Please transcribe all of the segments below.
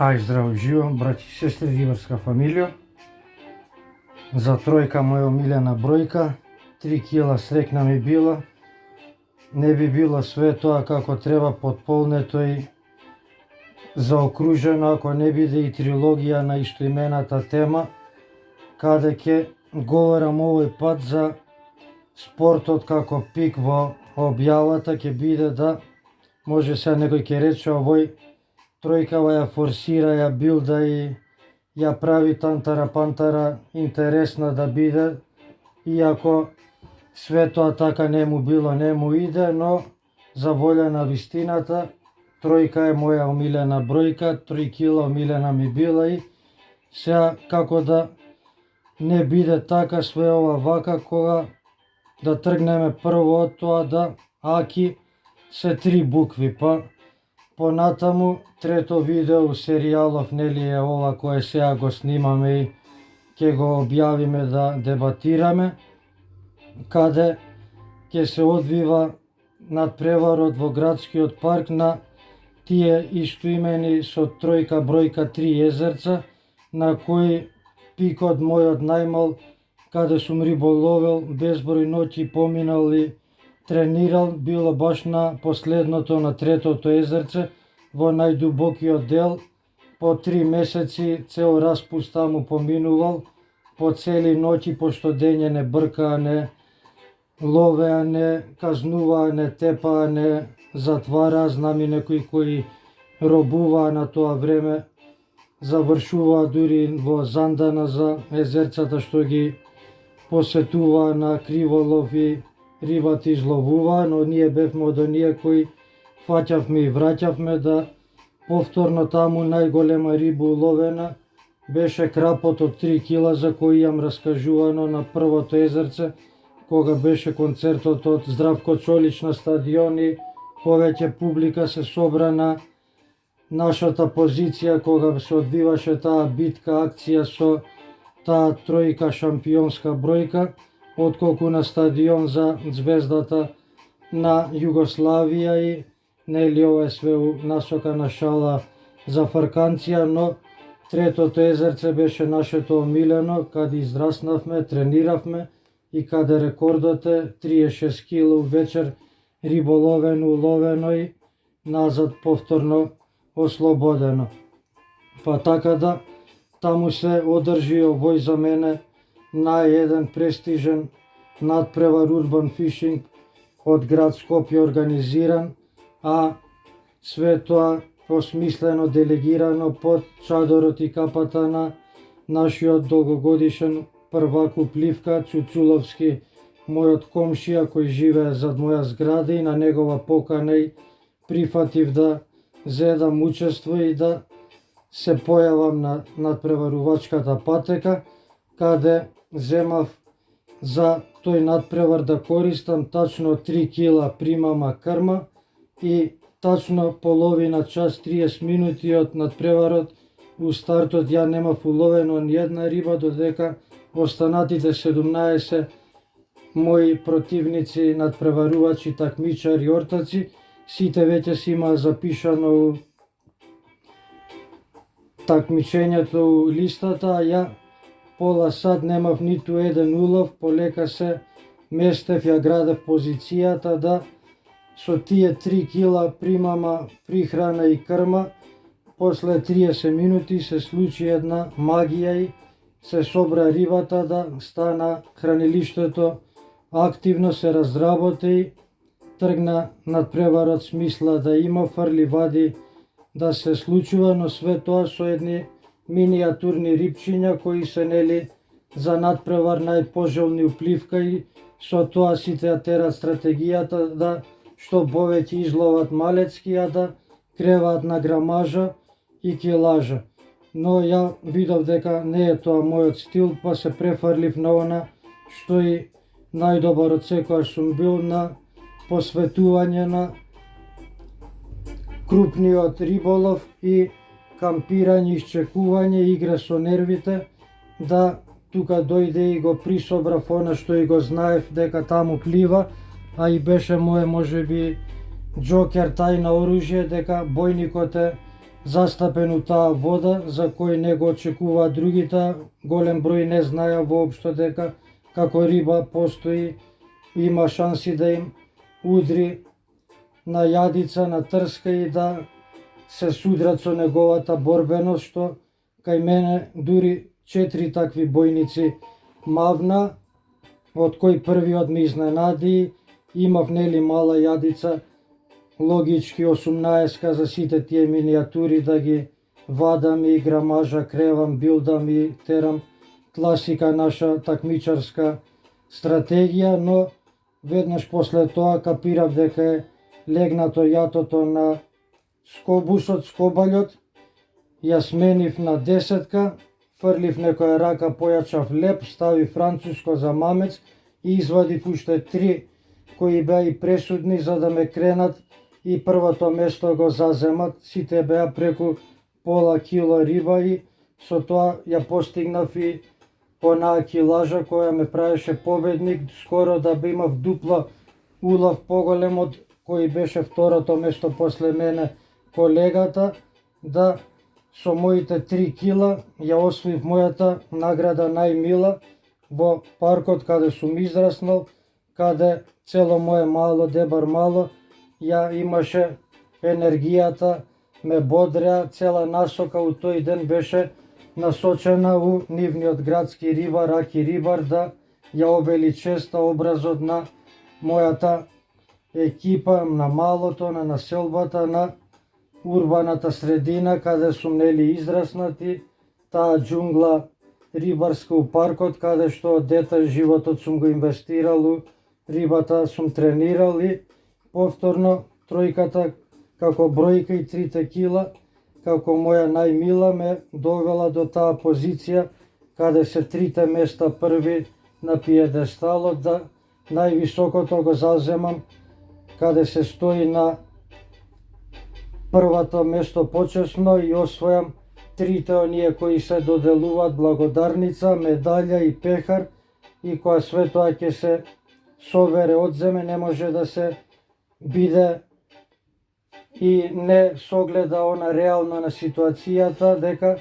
Ај, здраво живо, браќи и сестри, рибарска фамилија. За тројка моја омилена бројка, 3 кила срекна ми била. Не би било све тоа како треба потполнето и заокружено ако не биде и трилогија на истоимената тема, каде ќе говорам овој пат за спортот како пик во објавата ќе биде да, може сега некој ќе рече овој тројкава ја форсира, ја билда и ја прави тантара пантара интересна да биде, иако све тоа така не му било, не му иде, но за волја на вистината тројка е моја омилена бројка, 3 кила омилена ми била и сега како да не биде така све ова вака кога да тргнеме прво од тоа да аки се 3 букви, па понатаму трето видео у серијалов нели е ова кое сега го снимаме и ќе го објавиме да дебатираме, каде ќе се одвива надпреварот во градскиот парк на тие истоимени со тројка бројка 3 езерца, на кои пикот мојот најмал, каде сум риболовел безброј ноќи поминал и тренирал, било баш на последното, на третото езерце, во најдубокиот дел. По 3 месеци цел распуст таму поминувал, по цели ноќи, пошто дење не бркаа, не ловеа, не казнуваа, не тепаа, не затвараа. Знам и некои кои робуваа на тоа време, завршуваа дури во Зандана за езерцата што ги посетуваа на криволов и рибати изловуваа, но ние бевме од оние кои фаќавме и враќавме да повторно таму. Најголема риба уловена беше крапот од 3 кила за кој имам раскажувано на првото езерце, кога беше концертот од Здравко Чолич на стадион и повеќе публика се собра на нашата позиција кога се одвиваше таа битка, акција со таа тројка шампионска бројка, отколку на стадион за звездата на Југославија. И нели ова е све у насока на шала за фарканција, но третото езерце беше нашето омилено, каде израснавме, трениравме и каде рекордот е 36 кила вечер риболовено, уловено и назад повторно ослободено. Па така да, таму се одржи овој за мене наједен престижен надпревар урбан фишинг од град Скопје организиран, а све тоа осмислено, делегирано под чадорот и капата на нашиот долгогодишен првак Пливка Цуцуловски, мојот комшија кој живее зад моја зграда, и на негова покана и прифатив да зедам учество и да се појавам на надпреварувачката патека, каде земав за тој надпревар да користам тачно 3 кила примама крма и тачно половина час 30 минути од надпреварот. У стартот ја немав уловено ни една риба, додека останатите 17 мои противници, надпреварувачи, такмичари, ортаци, сите веќе си имаа запишано у такмичењето у листата, а ја пола сат немав ниту еден улов. Полека се местев, ја градев позицијата да со тие 3 кила примама прихрана и крма, после 30 минути се случи една магија и се собра рибата да стана хранилиштето активно, се разработи и тргна надпреварот смисла да има, фрли вади да се случува, но све тоа со едни минијатурни рибчиња кои се нели за надпревар најпожелни у Пливка, и со тоа сите ја терат стратегијата да што повеќе изловат малецки, а да креваат на грамажа и килажа. Но ја видов дека не е тоа мојот стил, па се префрлив на она што и најдобар од секојаш сум бил, на посветување на крупниот риболов и кампирање, исчекување, игра со нервите, да тука дојде и го присобрав она што и го знаев дека таму плива, а и беше моје можеби џокер, тајна оружје, дека бојникот е застапен у таа вода, за кој не го очекуваа другите. Голем број не знаја воопшто дека како риба постои, има шанси да им удри на јадица, на трска и да се судрат со неговата борбеност, што кај мене дури 4 такви бојници мавна, од кој првиот ме изненади. Имав нели мала јадица, логички 18 за сите тие минијатури да ги вадам и грамажа, кревам, билдам и терам, класика наша такмичарска стратегија, но веднаш после тоа капирав дека е легнато јатото на скобусот, скобалјот, ја сменив на 10-ка, фрлив некоја рака, појачав леп, ставив француско за мамец и извадив уште 3 кои беа и пресудни за да ме кренат и првото место го заземат. Сите беа преку пола кило риба и со тоа ја постигнав и онаа килажа која ме правеше победник. Скоро да би имав дупло улов поголем од кој беше второто место после мене колегата, да со моите 3 кила ја освоив мојата награда најмила во паркот каде сум израснал, каде цело мое мало, Дебар мало, ја имаше енергијата, ме бодреа, цела насока у тој ден беше насочена у нивниот градски рибар, Аки Рибар, да ја обели честа образот на мојата екипа, на малото, на населбата, на урбаната средина каде сум нели израснати, таа џунгла рибарска у паркот, каде што од дете животот сум го инвестирал у рибата, сум тренирал и повторно тројката како бројка и 3 кила како моја најмила ме довела до таа позиција каде се 3 места први на пиедесталот, да највисокото го заземам каде се стои на првото место почесно и освојам 3 оние кои се доделуваат благодарница, медалја и пехар, и кога све тоа ќе се собере одземе, не може да се биде и не согледа она реално на ситуацијата дека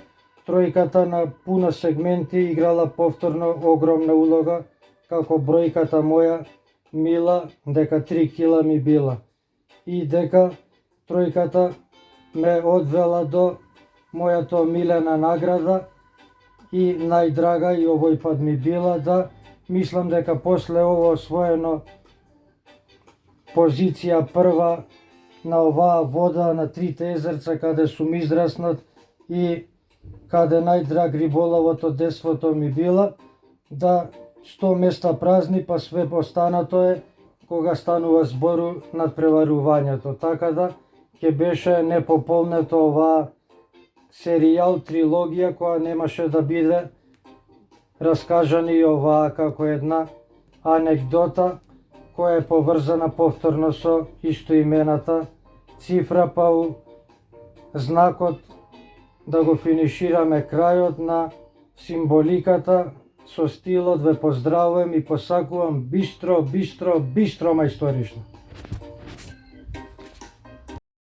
тројката на пуно сегменти играла повторно огромна улога како бројката моја мила, дека 3 кила ми била и дека тројката ме одвела до мојата милена награда и најдрага и овој пат ми била, да мислам дека после ово освоено позиција прва на оваа вода на 3 езерца каде сум израснат и каде најдраг риболовот од детството ми била, да 100 места празни, па све останато е кога станува збору над преварувањето. Така да ќе беше непополнето оваа серијал, трилогија, која немаше да биде раскажани и оваа како една анекдота која е поврзана повторно со истоимената цифра, па у знакот да го финишираме крајот на символиката со стилот ве поздравувам и посакувам бистро мајсторишно.